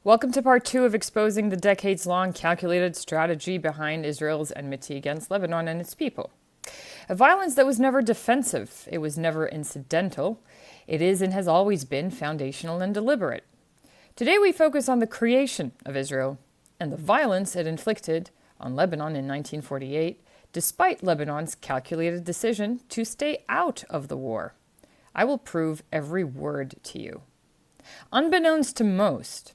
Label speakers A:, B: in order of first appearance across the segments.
A: Welcome to part 2 of exposing the decades-long calculated strategy behind Israel's enmity against Lebanon and its people. A violence that was never defensive, it was never incidental, it is and has always been foundational and deliberate. Today we focus on the creation of Israel and the violence it inflicted on Lebanon in 1948, despite Lebanon's calculated decision to stay out of the war. I will prove every word to you. Unbeknownst to most,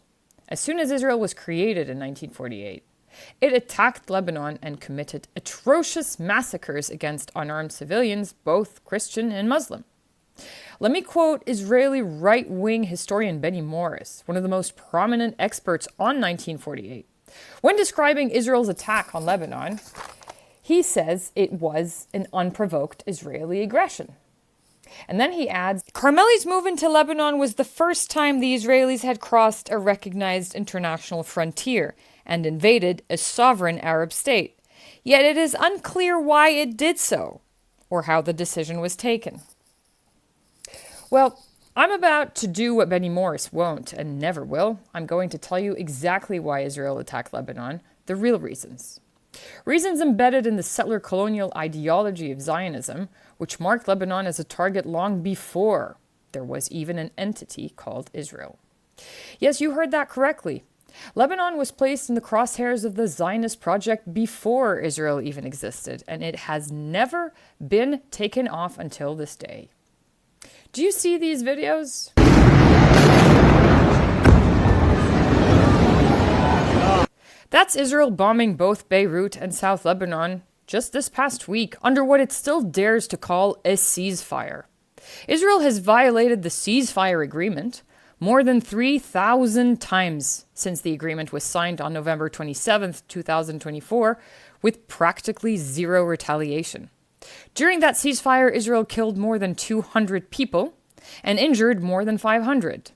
A: as soon as Israel was created in 1948, it attacked Lebanon and committed atrocious massacres against unarmed civilians, both Christian and Muslim. Let me quote Israeli right-wing historian Benny Morris, one of the most prominent experts on 1948. When describing Israel's attack on Lebanon, he says it was an unprovoked Israeli aggression. And then he adds, Karmeli's move into Lebanon was the first time the Israelis had crossed a recognized international frontier and invaded a sovereign Arab state. Yet it is unclear why it did so, or how the decision was taken. Well, I'm about to do what Benny Morris won't and never will. I'm going to tell you exactly why Israel attacked Lebanon, the real reasons. Reasons embedded in the settler colonial ideology of Zionism, which marked Lebanon as a target long before there was even an entity called Israel. Yes, you heard that correctly. Lebanon was placed in the crosshairs of the Zionist project before Israel even existed, and it has never been taken off until this day. Do you see these videos? That's Israel bombing both Beirut and South Lebanon just this past week under what it still dares to call a ceasefire. Israel has violated the ceasefire agreement more than 3,000 times since the agreement was signed on November 27, 2024, with practically zero retaliation. During that ceasefire, Israel killed more than 200 people and injured more than 500.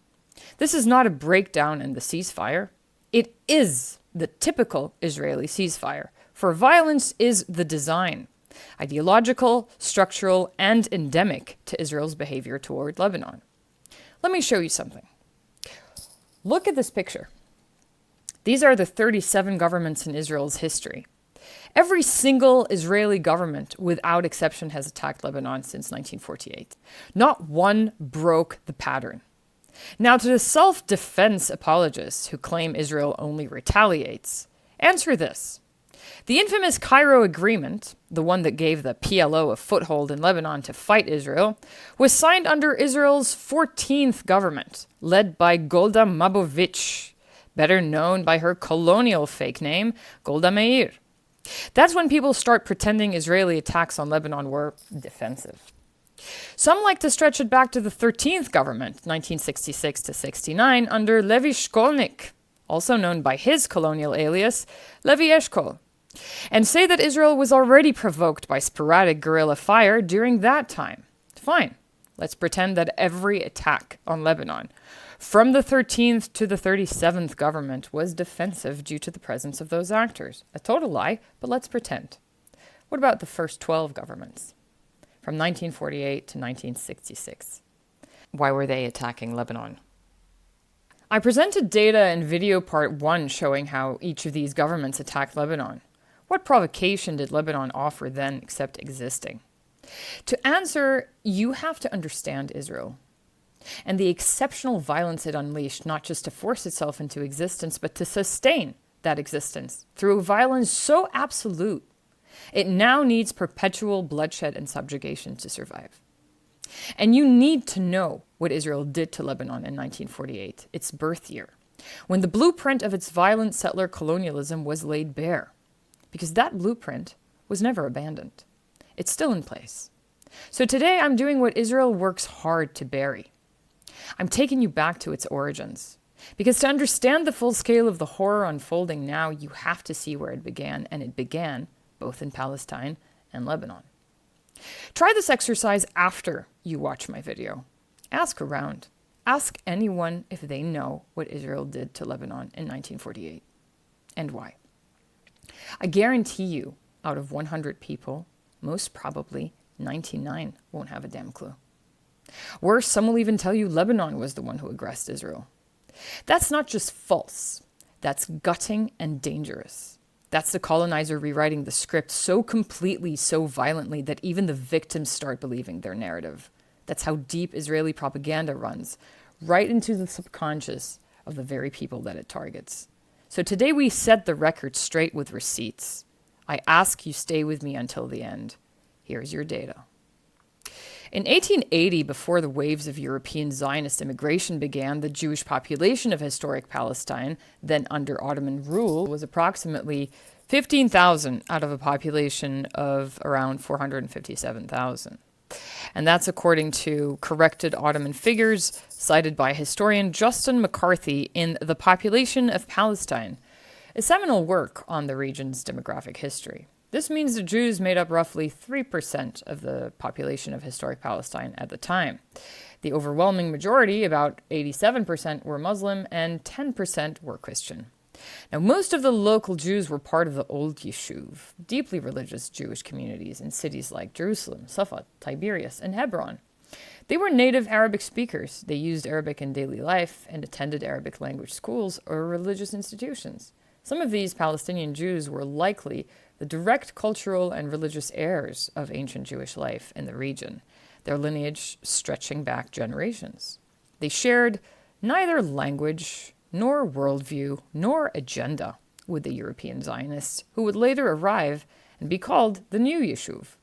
A: This is not a breakdown in the ceasefire. It is the typical Israeli ceasefire, for violence is the design, ideological, structural, and endemic to Israel's behavior toward Lebanon. Let me show you something. Look at this picture. These are the 37 governments in Israel's history. Every single Israeli government, without exception, has attacked Lebanon since 1948. Not one broke the pattern. Now, to the self-defense apologists who claim Israel only retaliates, answer this. The infamous Cairo Agreement, the one that gave the PLO a foothold in Lebanon to fight Israel, was signed under Israel's 14th government, led by Golda Mabovich, better known by her colonial fake name, Golda Meir. That's when people start pretending Israeli attacks on Lebanon were defensive. Some like to stretch it back to the 13th government, 1966 to 69, under Levi Shkolnik, also known by his colonial alias, Levi Eshkol, and say that Israel was already provoked by sporadic guerrilla fire during that time. Fine, let's pretend that every attack on Lebanon, from the 13th to the 37th government, was defensive due to the presence of those actors. A total lie, but let's pretend. What about the first 12 governments? From 1948 to 1966. Why were they attacking Lebanon? I presented data in video part 1 showing how each of these governments attacked Lebanon. What provocation did Lebanon offer then except existing? To answer, you have to understand Israel and the exceptional violence it unleashed, not just to force itself into existence, but to sustain that existence through violence so absolute it now needs perpetual bloodshed and subjugation to survive. And you need to know what Israel did to Lebanon in 1948, its birth year, when the blueprint of its violent settler colonialism was laid bare. Because that blueprint was never abandoned. It's still in place. So today I'm doing what Israel works hard to bury. I'm taking you back to its origins. Because to understand the full scale of the horror unfolding now, you have to see where it began, and it began both in Palestine and Lebanon. Try this exercise after you watch my video. Ask around. Ask anyone if they know what Israel did to Lebanon in 1948 and why. I guarantee you, out of 100 people, most probably 99 won't have a damn clue. Worse, some will even tell you Lebanon was the one who aggressed Israel. That's not just false. That's gutting and dangerous. That's the colonizer rewriting the script so completely, so violently that even the victims start believing their narrative. That's how deep Israeli propaganda runs, right into the subconscious of the very people that it targets. So today we set the record straight with receipts. I ask you stay with me until the end. Here's your data. In 1880, before the waves of European Zionist immigration began, the Jewish population of historic Palestine, then under Ottoman rule, was approximately 15,000 out of a population of around 457,000. And that's according to corrected Ottoman figures cited by historian Justin McCarthy in The Population of Palestine, a seminal work on the region's demographic history. This means the Jews made up roughly 3% of the population of historic Palestine at the time. The overwhelming majority, about 87%, were Muslim and 10% were Christian. Now, most of the local Jews were part of the Old Yishuv, deeply religious Jewish communities in cities like Jerusalem, Safed, Tiberias, and Hebron. They were native Arabic speakers. They used Arabic in daily life and attended Arabic language schools or religious institutions. Some of these Palestinian Jews were likely the direct cultural and religious heirs of ancient Jewish life in the region, their lineage stretching back generations. They shared neither language, nor worldview, nor agenda with the European Zionists, who would later arrive and be called the New Yishuv.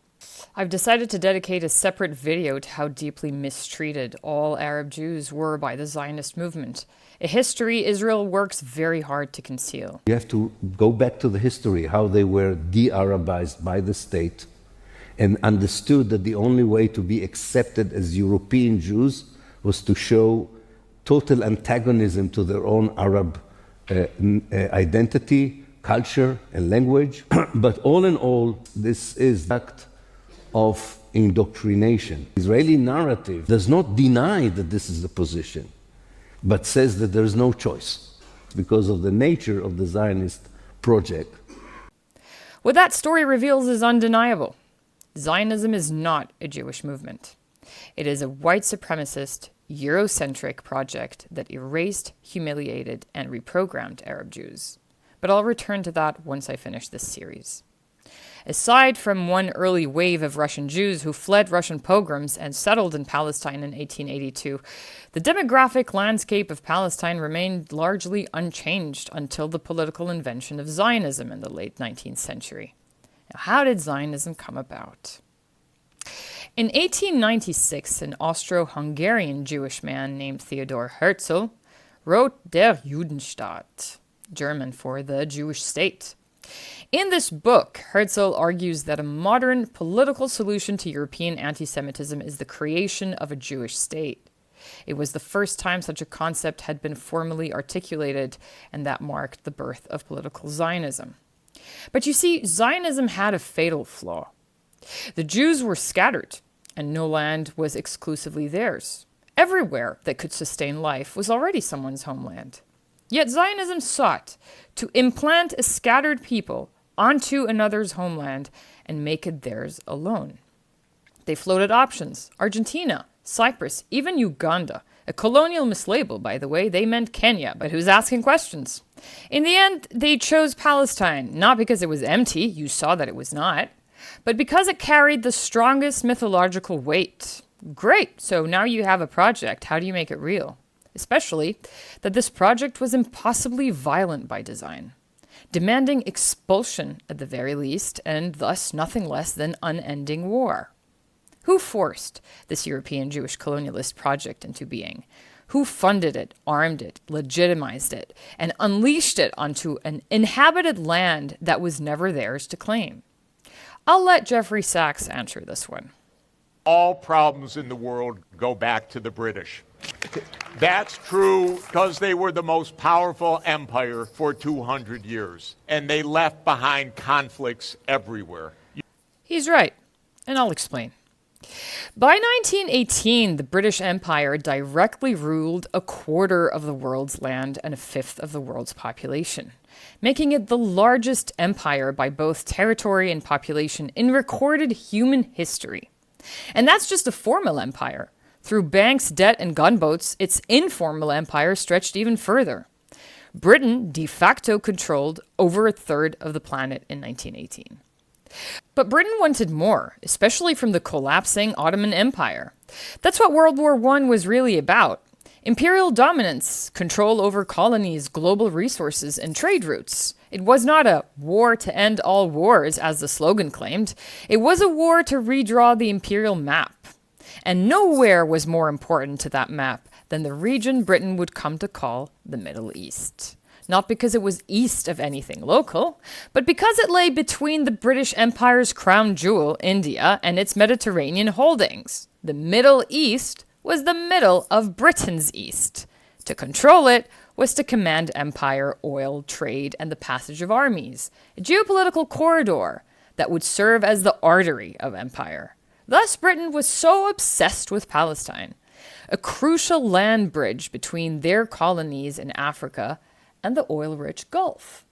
A: I've decided to dedicate a separate video to how deeply mistreated all Arab Jews were by the Zionist movement, a history Israel works very hard to conceal.
B: You have to go back to the history, how they were de-Arabized by the state and understood that the only way to be accepted as European Jews was to show total antagonism to their own Arab identity, culture, and language. But all in all, this is an act of indoctrination. The Israeli narrative does not deny that this is the position, but says that there is no choice because of the nature of the Zionist project.
A: What that story reveals is undeniable. Zionism is not a Jewish movement. It is a white supremacist, Eurocentric project that erased, humiliated, and reprogrammed Arab Jews. But I'll return to that once I finish this series. Aside from one early wave of Russian Jews who fled Russian pogroms and settled in Palestine in 1882, the demographic landscape of Palestine remained largely unchanged until the political invention of Zionism in the late 19th century. Now, how did Zionism come about? In 1896, an Austro-Hungarian Jewish man named Theodor Herzl wrote Der Judenstaat, German for the Jewish state. In this book, Herzl argues that a modern political solution to European anti-Semitism is the creation of a Jewish state. It was the first time such a concept had been formally articulated, and that marked the birth of political Zionism. But you see, Zionism had a fatal flaw. The Jews were scattered, and no land was exclusively theirs. Everywhere that could sustain life was already someone's homeland. Yet Zionism sought to implant a scattered people onto another's homeland and make it theirs alone. They floated options: Argentina, Cyprus, even Uganda. A colonial mislabel, by the way. They meant Kenya, but who's asking questions? In the end, they chose Palestine, not because it was empty, you saw that it was not, but because it carried the strongest mythological weight. Great, so now you have a project. How do you make it real? Especially that this project was impossibly violent by design, demanding expulsion at the very least, and thus nothing less than unending war. Who forced this European Jewish colonialist project into being? Who funded it, armed it, legitimized it, and unleashed it onto an inhabited land that was never theirs to claim? I'll let Jeffrey Sachs answer this one.
C: All problems in the world go back to the British. That's true because they were the most powerful empire for 200 years, and they left behind conflicts everywhere.
A: He's right, and I'll explain. By 1918, the British Empire directly ruled a quarter of the world's land and a fifth of the world's population, making it the largest empire by both territory and population in recorded human history. And that's just a formal empire. Through banks, debt, and gunboats, its informal empire stretched even further. Britain de facto controlled over a third of the planet in 1918. But Britain wanted more, especially from the collapsing Ottoman Empire. That's what World War I was really about. Imperial dominance, control over colonies, global resources, and trade routes. It was not a war to end all wars, as the slogan claimed. It was a war to redraw the imperial map. And nowhere was more important to that map than the region Britain would come to call the Middle East. Not because it was east of anything local, but because it lay between the British Empire's crown jewel, India, and its Mediterranean holdings. The Middle East was the middle of Britain's east. To control it was to command empire, oil, trade, and the passage of armies, a geopolitical corridor that would serve as the artery of empire. Thus, Britain was so obsessed with Palestine, a crucial land bridge between their colonies in Africa and the oil-rich Gulf.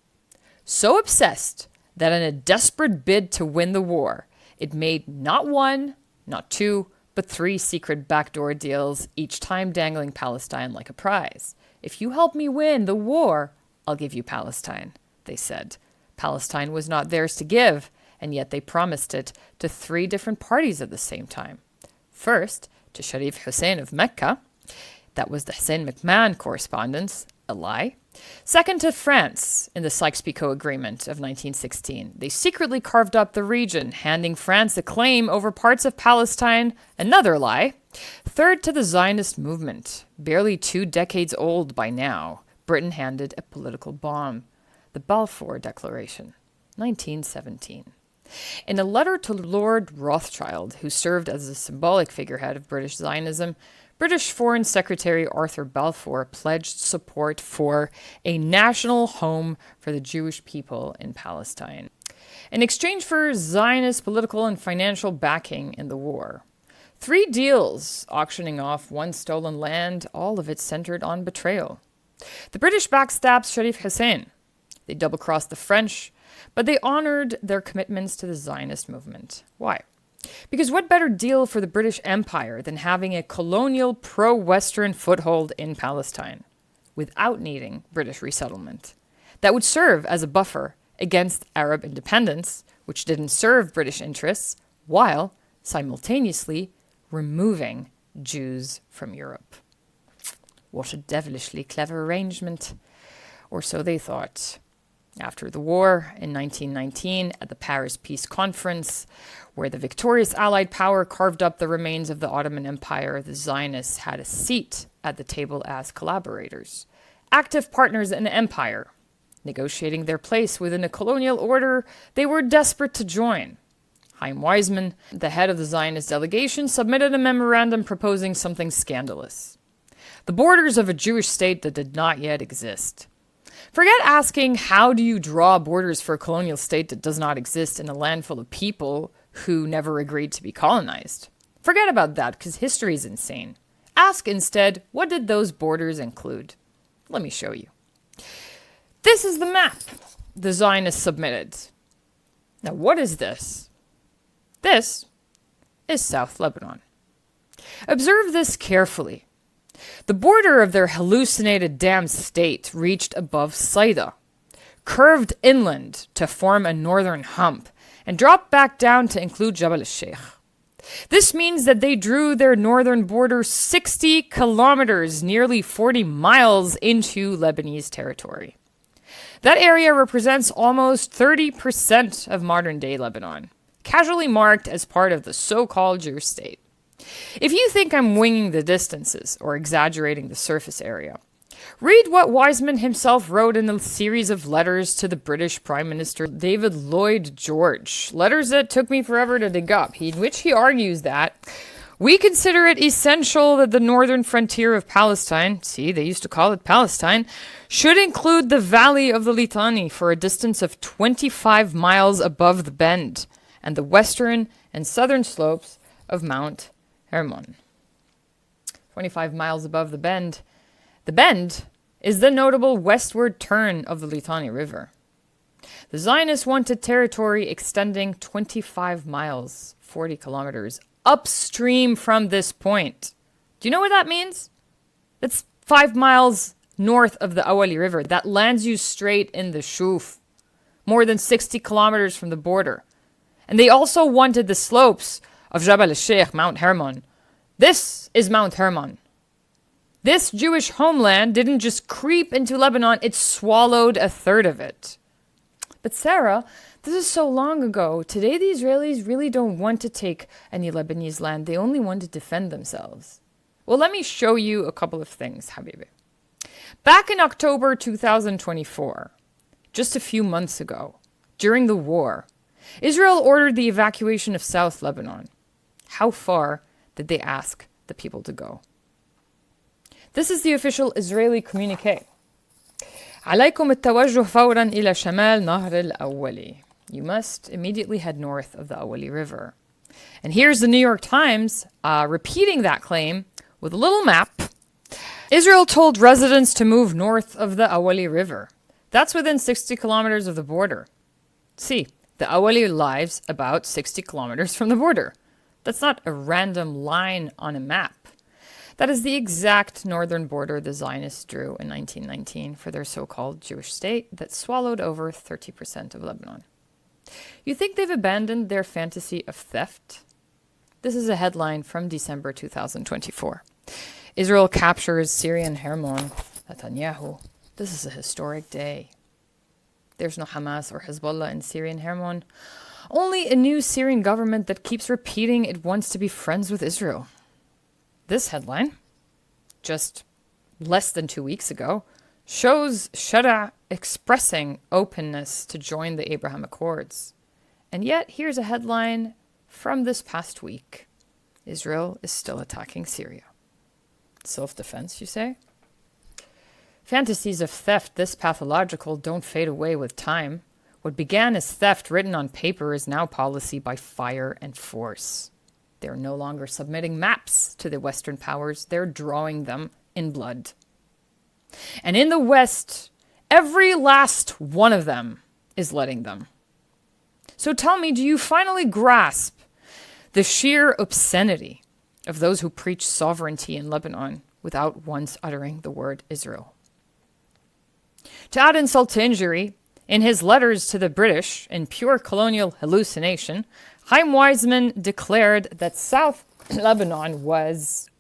A: So obsessed that in a desperate bid to win the war, it made not one, not two, but 3 secret backdoor deals, each time dangling Palestine like a prize. If you help me win the war, I'll give you Palestine, they said. Palestine was not theirs to give, and yet they promised it to 3 different parties at the same time. First, to Sharif Hussein of Mecca. That was the Hussein McMahon correspondence, a lie. Second, to France in the Sykes-Picot Agreement of 1916. They secretly carved up the region, handing France a claim over parts of Palestine, another lie. Third, to the Zionist movement, barely 2 decades old by now. Britain handed a political bomb, the Balfour Declaration, 1917. In a letter to Lord Rothschild, who served as a symbolic figurehead of British Zionism, British Foreign Secretary Arthur Balfour pledged support for a national home for the Jewish people in Palestine, in exchange for Zionist political and financial backing in the war. 3 deals auctioning off 1 stolen land, all of it centered on betrayal. The British backstabbed Sharif Hussein. They double-crossed the French, but they honored their commitments to the Zionist movement. Why? Because what better deal for the British Empire than having a colonial pro-Western foothold in Palestine, without needing British resettlement? That would serve as a buffer against Arab independence, which didn't serve British interests, while simultaneously removing Jews from Europe. What a devilishly clever arrangement. Or so they thought. After the war, in 1919, at the Paris Peace Conference, where the victorious Allied power carved up the remains of the Ottoman Empire, the Zionists had a seat at the table as collaborators, active partners in the empire. Negotiating their place within a colonial order they were desperate to join. Chaim Weizmann, the head of the Zionist delegation, submitted a memorandum proposing something scandalous: the borders of a Jewish state that did not yet exist. Forget asking how do you draw borders for a colonial state that does not exist in a land full of people who never agreed to be colonized. Forget about that, because history is insane. Ask instead, what did those borders include? Let me show you. This is the map the Zionists submitted. Now, what is this? This is South Lebanon. Observe this carefully. The border of their hallucinated damn state reached above Saida, curved inland to form a northern hump, and dropped back down to include Jabal al-Sheikh. This means that they drew their northern border 60 kilometers, nearly 40 miles into Lebanese territory. That area represents almost 30% of modern-day Lebanon, casually marked as part of the so-called Jewish state. If you think I'm winging the distances or exaggerating the surface area, read what Weizmann himself wrote in a series of letters to the British Prime Minister David Lloyd George, letters that took me forever to dig up, in which he argues that we consider it essential that the northern frontier of Palestine, see, they used to call it Palestine, should include the valley of the Litani for a distance of 25 miles above the Bend, and the western and southern slopes of Mount Hermon. 25 miles above the Bend. The Bend is the notable westward turn of the Litani River. The Zionists wanted territory extending 25 miles, 40 kilometers, upstream from this point. Do you know what that means? It's 5 miles north of the Awali River. That lands you straight in the Shuf, more than 60 kilometers from the border. And they also wanted the slopes of Jabal al-Sheikh, Mount Hermon. This is Mount Hermon. This Jewish homeland didn't just creep into Lebanon, it swallowed a third of it. But Sarah, this is so long ago. Today the Israelis really don't want to take any Lebanese land. They only want to defend themselves. Well, let me show you a couple of things, Habibi. Back in October 2024, just a few months ago, during the war, Israel ordered the evacuation of South Lebanon. How far did they ask the people to go? This is the official Israeli communique. عليكم التوجه فورا إلى شمال نهر الأولي. You must immediately head north of the Awali River. And here's the New York Times repeating that claim with a little map. Israel told residents to move north of the Awali River. That's within 60 kilometers of the border. See, the Awali lies about 60 kilometers from the border. That's not a random line on a map. That is the exact northern border the Zionists drew in 1919 for their so-called Jewish state that swallowed over 30% of Lebanon. You think they've abandoned their fantasy of theft? This is a headline from December 2024. Israel captures Syrian Hermon, Netanyahu. This is a historic day. There's no Hamas or Hezbollah in Syrian Hermon. Only a new Syrian government that keeps repeating it wants to be friends with Israel. This headline, just less than 2 weeks ago, shows Shara expressing openness to join the Abraham Accords. And yet, here's a headline from this past week. Israel is still attacking Syria. Self-defense, you say? Fantasies of theft this pathological don't fade away with time. What began as theft written on paper is now policy by fire and force. They're no longer submitting maps to the Western powers. They're drawing them in blood. And in the West, every last one of them is letting them. So tell me, do you finally grasp the sheer obscenity of those who preach sovereignty in Lebanon without once uttering the word Israel? To add insult to injury, in his letters to the British, in pure colonial hallucination, Chaim Weizmann declared that South Lebanon was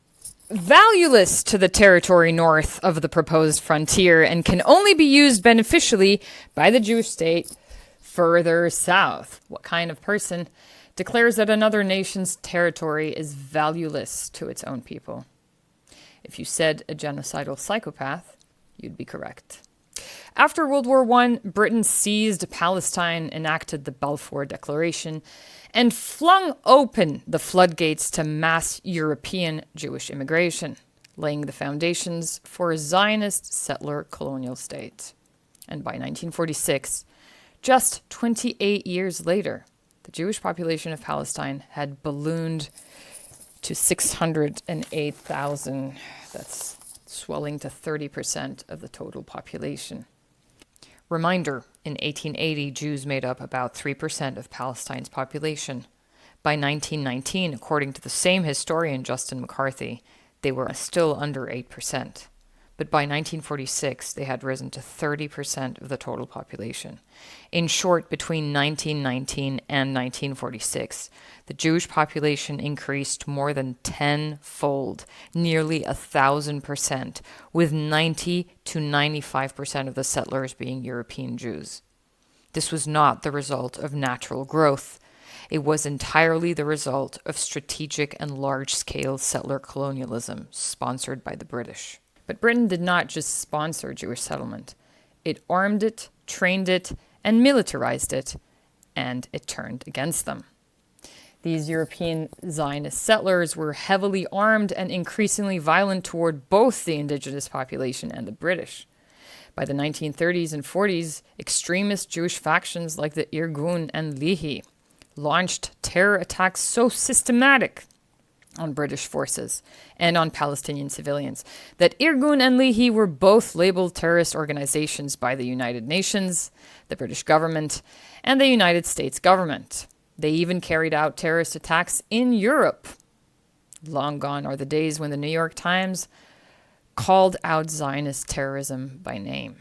A: valueless to the territory north of the proposed frontier and can only be used beneficially by the Jewish state further south. What kind of person declares that another nation's territory is valueless to its own people? If you said a genocidal psychopath, you'd be correct. After World War I, Britain seized Palestine, enacted the Balfour Declaration, and flung open the floodgates to mass European Jewish immigration, laying the foundations for a Zionist settler colonial state. And by 1946, just 28 years later, the Jewish population of Palestine had ballooned to 608,000. That's swelling to 30% of the total population. Reminder, in 1880, Jews made up about 3% of Palestine's population. By 1919, according to the same historian, Justin McCarthy, they were still under 8%. But by 1946, they had risen to 30% of the total population. In short, between 1919 and 1946, the Jewish population increased more than tenfold, nearly 1,000%, with 90 to 95% of the settlers being European Jews. This was not the result of natural growth. It was entirely the result of strategic and large-scale settler colonialism sponsored by the British. But Britain did not just sponsor Jewish settlement. It armed it, trained it, and militarized it, and it turned against them. These European Zionist settlers were heavily armed and increasingly violent toward both the indigenous population and the British. By the 1930s and 40s, extremist Jewish factions like the Irgun and Lihi launched terror attacks so systematic on British forces and on Palestinian civilians that Irgun and Lihi were both labeled terrorist organizations by the United Nations, the British government, and the United States government. They even carried out terrorist attacks in Europe. Long gone are the days when the New York Times called out Zionist terrorism by name.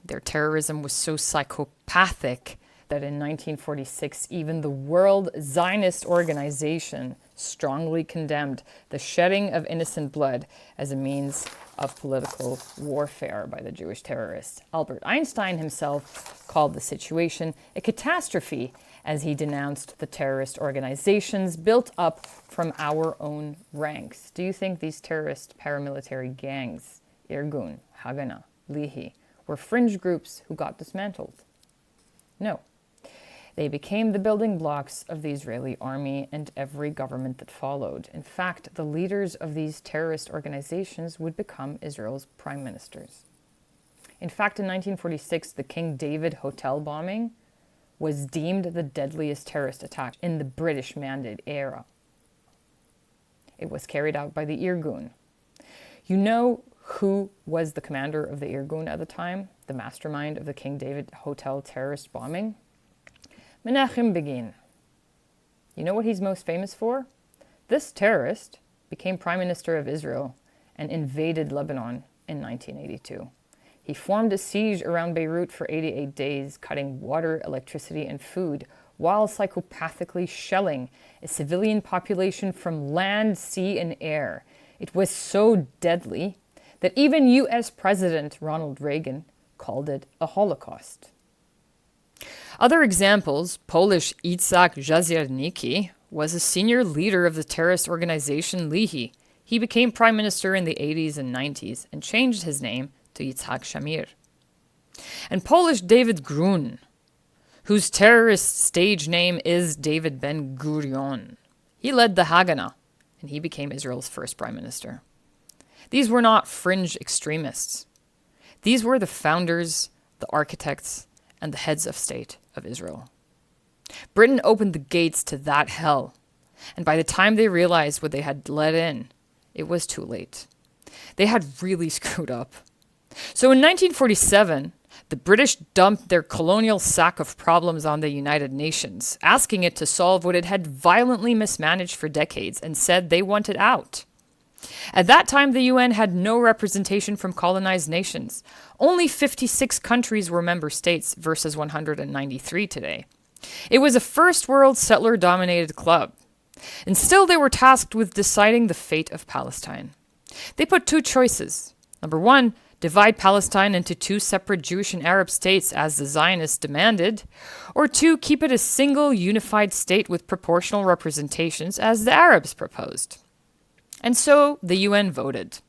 A: Their terrorism was so psychopathic that in 1946, even the World Zionist Organization strongly condemned the shedding of innocent blood as a means of political warfare by the Jewish terrorists. Albert Einstein himself called the situation a catastrophe as he denounced the terrorist organizations built up from our own ranks. Do you think these terrorist paramilitary gangs, Irgun, Haganah, Lihi, were fringe groups who got dismantled? No. They became the building blocks of the Israeli army and every government that followed. In fact, the leaders of these terrorist organizations would become Israel's prime ministers. In fact, in 1946, the King David Hotel bombing was deemed the deadliest terrorist attack in the British Mandate era. It was carried out by the Irgun. You know who was the commander of the Irgun at the time, the mastermind of the King David Hotel terrorist bombing? Menachem Begin. You know what he's most famous for? This terrorist became Prime Minister of Israel and invaded Lebanon in 1982. He formed a siege around Beirut for 88 days, cutting water, electricity, and food, while psychopathically shelling a civilian population from land, sea, and air. It was so deadly that even U.S. President Ronald Reagan called it a Holocaust. Other examples, Polish Itzhak Jaziernicki was a senior leader of the terrorist organization Lihi. He became prime minister in the 80s and 90s and changed his name to Yitzhak Shamir. And Polish David Grun, whose terrorist stage name is David Ben-Gurion. He led the Haganah, and he became Israel's first prime minister. These were not fringe extremists. These were the founders, the architects, and the heads of state of Israel. Britain opened the gates to that hell, and by the time they realized what they had let in, it was too late. They had really screwed up. So in 1947, the British dumped their colonial sack of problems on the United Nations, asking it to solve what it had violently mismanaged for decades, and said they wanted out. At that time, the UN had no representation from colonized nations. Only 56 countries were member states versus 193 today. It was a first-world settler-dominated club. And still they were tasked with deciding the fate of Palestine. They put two choices. Number one, divide Palestine into two separate Jewish and Arab states as the Zionists demanded, or two, keep it a single unified state with proportional representations as the Arabs proposed. And so the UN voted.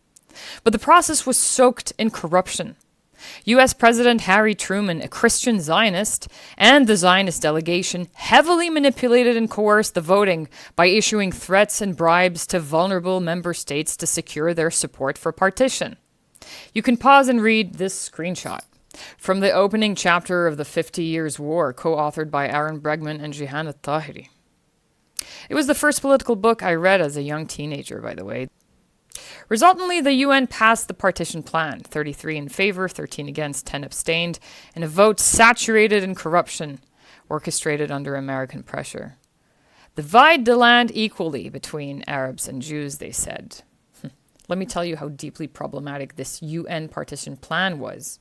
A: But the process was soaked in corruption. U.S. President Harry Truman, a Christian Zionist, and the Zionist delegation heavily manipulated and coerced the voting by issuing threats and bribes to vulnerable member states to secure their support for partition. You can pause and read this screenshot from the opening chapter of the 50 Years' War, co-authored by Aaron Bregman and Jihan al-Tahiri. It was the first political book I read as a young teenager, by the way. Resultantly, the UN passed the partition plan, 33 in favor, 13 against, 10 abstained, in a vote saturated in corruption, orchestrated under American pressure. Divide the land equally between Arabs and Jews, they said. Let me tell you how deeply problematic this UN partition plan was.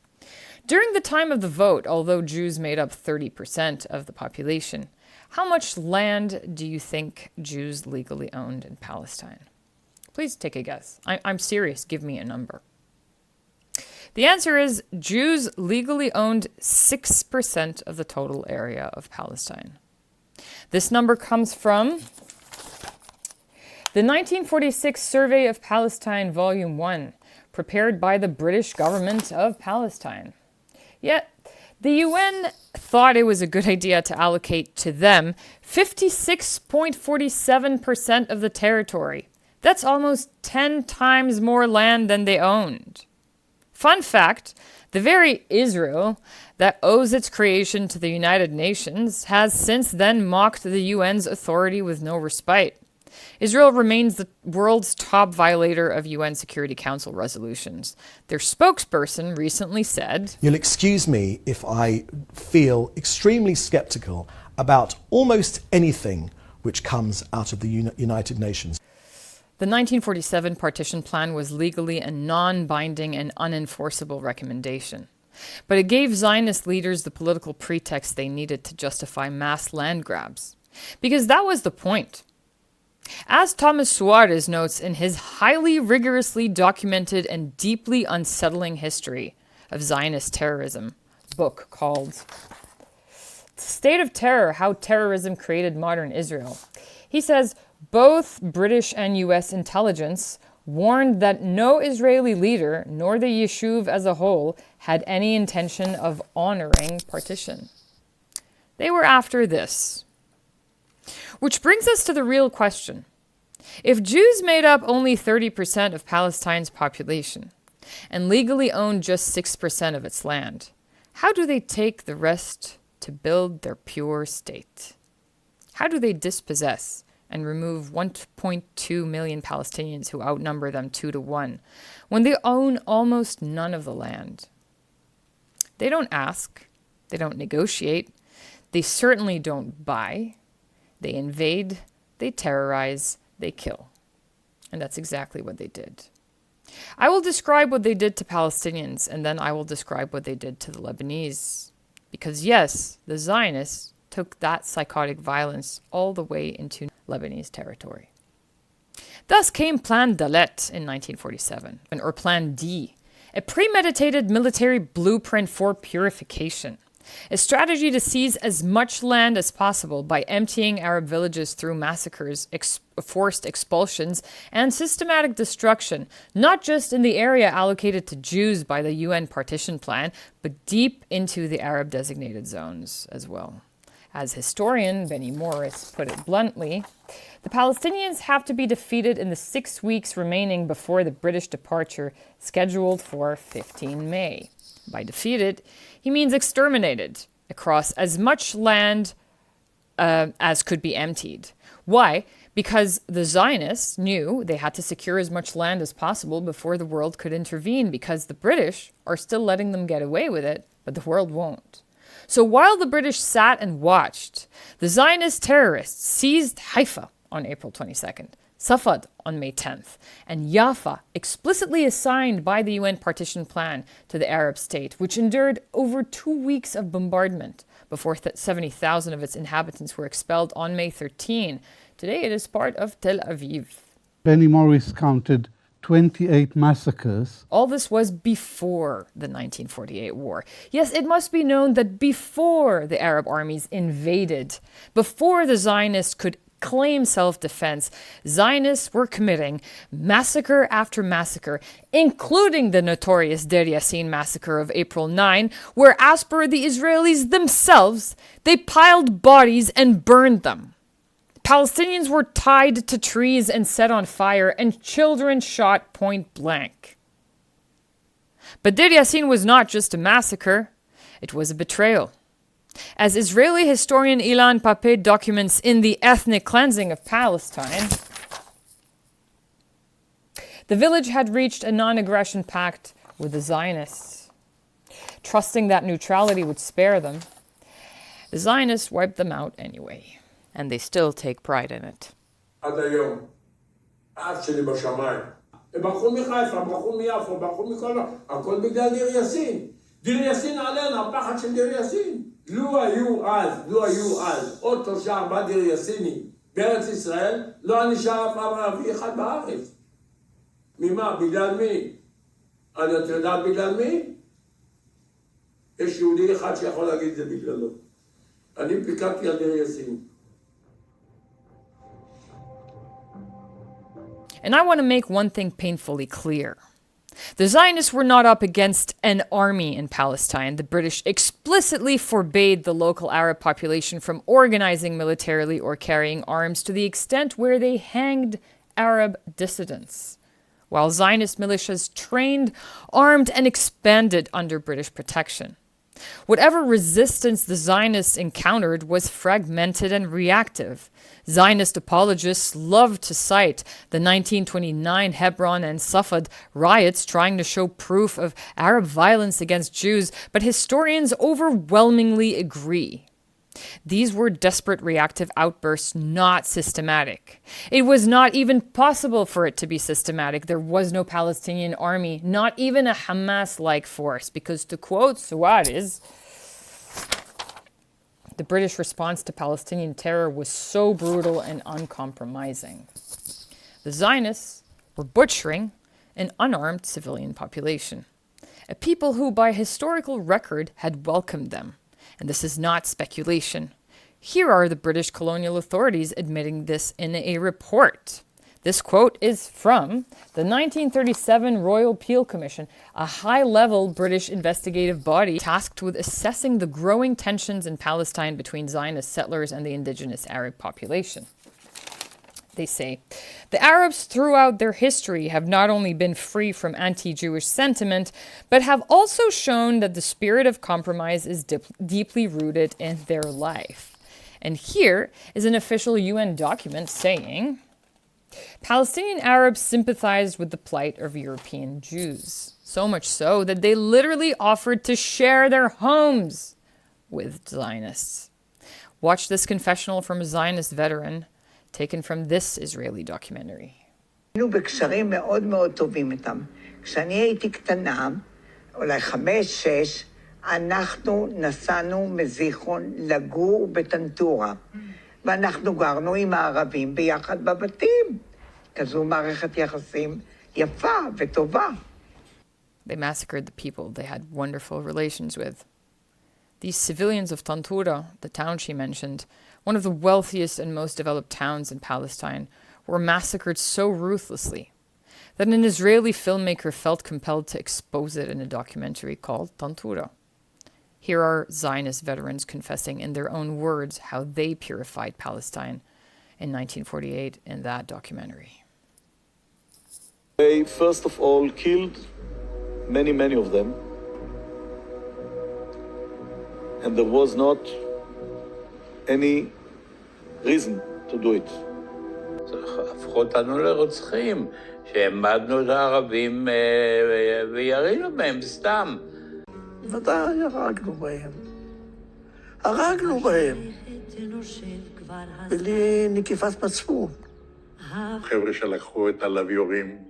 A: During the time of the vote, although Jews made up 30% of the population, how much land do you think Jews legally owned in Palestine? Please take a guess. I'm serious. Give me a number. The answer is Jews legally owned 6% of the total area of Palestine. This number comes from the 1946 Survey of Palestine, Volume 1, prepared by the British government of Palestine. Yet, the UN thought it was a good idea to allocate to them 56.47% of the territory. That's almost 10 times more land than they owned. Fun fact, the very Israel that owes its creation to the United Nations has since then mocked the UN's authority with no respite. Israel remains the world's top violator of UN Security Council resolutions. Their spokesperson recently said,
D: "You'll excuse me if I feel extremely skeptical about almost anything which comes out of the United Nations."
A: The 1947 partition plan was legally a non-binding and unenforceable recommendation. But it gave Zionist leaders the political pretext they needed to justify mass land grabs. Because that was the point. As Thomas Suarez notes in his highly rigorously documented and deeply unsettling history of Zionist terrorism book called State of Terror, How Terrorism Created Modern Israel, he says, both British and U.S. intelligence warned that no Israeli leader, nor the Yishuv as a whole, had any intention of honoring partition. They were after this. Which brings us to the real question. If Jews made up only 30% of Palestine's population and legally owned just 6% of its land, how do they take the rest to build their pure state? How do they dispossess and remove 1.2 million Palestinians who outnumber them 2-1 when they own almost none of the land? They don't ask. They don't negotiate. They certainly don't buy. They invade. They terrorize. They kill. And that's exactly what they did. I will describe what they did to Palestinians, and then I will describe what they did to the Lebanese. Because yes, the Zionists took that psychotic violence all the way into Lebanese territory. Thus came Plan Dalet in 1947, or Plan D, a premeditated military blueprint for purification, a strategy to seize as much land as possible by emptying Arab villages through massacres, forced expulsions, and systematic destruction, not just in the area allocated to Jews by the UN partition plan, but deep into the Arab-designated zones as well. As historian Benny Morris put it bluntly, the Palestinians have to be defeated in the 6 weeks remaining before the British departure scheduled for 15 May. By defeated, he means exterminated across as much land as could be emptied. Why? Because the Zionists knew they had to secure as much land as possible before the world could intervene, because the British are still letting them get away with it, but the world won't. So while the British sat and watched, the Zionist terrorists seized Haifa on April 22nd, Safad on May 10th, and Jaffa, explicitly assigned by the UN partition plan to the Arab state, which endured over 2 weeks of bombardment before 70,000 of its inhabitants were expelled on May 13. Today it is part of Tel Aviv.
E: Benny Morris counted 28 massacres.
A: All this was before the 1948 war. Yes, it must be known that before the Arab armies invaded, before the Zionists could claim self-defense, Zionists were committing massacre after massacre, including the notorious Deir Yassin massacre of April 9, where, as per the Israelis themselves, they piled bodies and burned them. Palestinians were tied to trees and set on fire, and children shot point blank. But Deir Yassin was not just a massacre, it was a betrayal. As Israeli historian Ilan Pape documents in The Ethnic Cleansing of Palestine, the village had reached a non-aggression pact with the Zionists. Trusting that neutrality would spare them, the Zionists wiped them out anyway. And they still take pride in it.
F: עד היום, האף שלי בשמיים. הם ברחו מחיפה, ברחו מיפו, ברחו מכל... הכל בגלל דיר יאסין. דיר יאסין עלינו, הפחד של דיר יאסין. לו היו אז עוד 3-4 דיר יאסינים בארץ ישראל, לא היה נשאר אף ערבי אחד בארץ. ממה? בגלל מי? את יודעת בגלל מי? יש יהודי אחד שיכול להגיד את זה בגללו. אני פיקדתי על דיר יאסין.
A: And I want to make one thing painfully clear. The Zionists were not up against an army in Palestine. The British explicitly forbade the local Arab population from organizing militarily or carrying arms to the extent where they hanged Arab dissidents, while Zionist militias trained, armed, and expanded under British protection. Whatever resistance the Zionists encountered was fragmented and reactive. Zionist apologists love to cite the 1929 Hebron and Safad riots trying to show proof of Arab violence against Jews, but historians overwhelmingly agree. These were desperate reactive outbursts, not systematic. It was not even possible for it to be systematic. There was no Palestinian army, not even a Hamas-like force, because to quote Suarez, the British response to Palestinian terror was so brutal and uncompromising. The Zionists were butchering an unarmed civilian population, a people who, by historical record, had welcomed them. And this is not speculation. Here are the British colonial authorities admitting this in a report. This quote is from the 1937 Royal Peel Commission, a high-level British investigative body tasked with assessing the growing tensions in Palestine between Zionist settlers and the indigenous Arab population. They say, the Arabs throughout their history have not only been free from anti-Jewish sentiment, but have also shown that the spirit of compromise is deeply rooted in their life. And here is an official UN document saying, Palestinian Arabs sympathized with the plight of European Jews, so much so that they literally offered to share their homes with Zionists. Watch this confessional from a Zionist veteran, taken from this Israeli documentary.
G: היינו בקשרים מאוד מאוד טובים איתם. כשאני הייתי קטנה, אולי 5-6, אנחנו נסענו מזיכרון לגור בטנטורה. ואנחנו גרנו עם הערבים ביחד בבתים. כזו מערכת יחסים יפה וטובה.
A: They massacred the people they had wonderful relations with. These civilians of Tantura, the town she mentioned, one of the wealthiest and most developed towns in Palestine, were massacred so ruthlessly that an Israeli filmmaker felt compelled to expose it in a documentary called Tantura. Here are Zionist veterans confessing in their own words how they purified Palestine in 1948 in that documentary.
H: They first of all killed many of them. And there was not any reason to do it.
I: הפכו אותנו לרוצחים, שהעמדנו את הערבים וירינו בהם סתם.
G: ודאי, הרגנו בהם. בלי נקיפת מצפון.
J: חבר'ה שלקחו את הלוויורים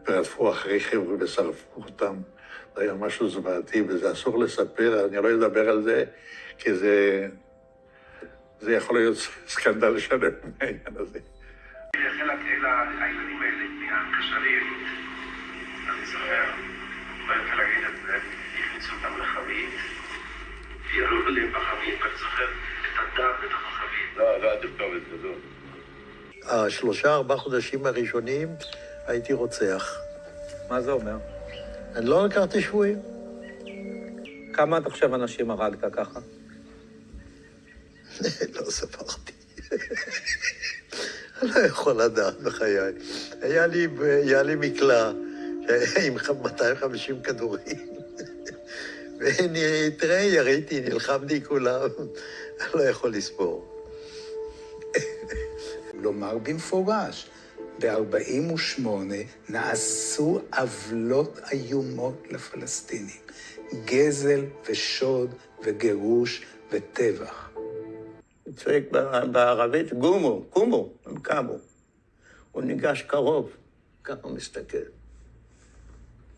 J: ורדפו אחרי חבר'ה ושרפו אותם. זה היה משהו זוועתי, וזה אסור לספר, אני לא אדבר על זה, כי זה יכול להיות סקנדל שלם מהעניין הזה.
K: חלק הילדים האלה מהקשרים, אני זוכר, לא יכול להגיד את זה, הכניסו אותם לחבית, ירו עליהם בחבית, ואני זוכר את הדם בתוך החבית.
I: לא הייתי כתוב את זה.
L: 3-4 חודשים הראשונים הייתי רוצח.
M: מה זה אומר?
L: אני לא לקחתי שבויים.
M: כמה אתה חושב אנשים הרגת ככה?
L: לא ספרתי. אני לא יכול לדעת בחיי. היה לי מקלע עם 250 כדורים. תראה, יריתי, נלחמתי כולם. אני לא יכול לספור.
N: לומר במפורש, ב-48 נעשו עוולות איומות לפלסטינים. גזל ושוד וגירוש וטבח.
I: צועק בערבית, גומו, קומו, הם קמו. הוא ניגש קרוב, ככה הוא מסתכל.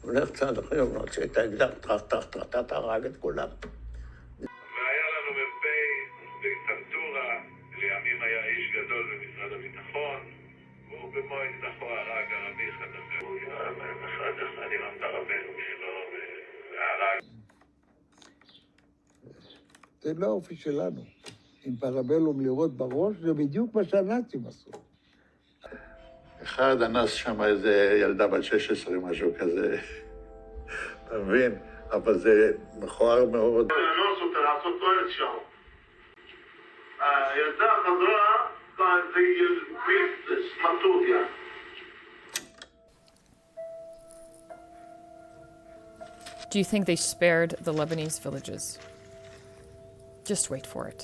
I: הולך צעד אחרי, הוא נוצא את האקדח, טרח, הרג את כולם.
K: והיה לנו מ"פ בטנטורה, לימים היה איש גדול במשרד הביטחון, והוא במו אקדחו הרג ערבי אחד אחר. הוא ירה בהם אחד עם הפרבנו שלו, והרג.
N: זה לא האופי שלנו. עם פרבלום לירות בראש, זה בדיוק מה שהנאצים עשו.
J: אחד אנס שם איזה ילדה בת 16, משהו כזה. אתה מבין? אבל זה מכוער מאוד.
K: אנוס אותה לעשות טוענת שם. הילדה חזרה, זה ילבית סמטוריה.
A: Do you think they spared the Lebanese villages? Just wait for it.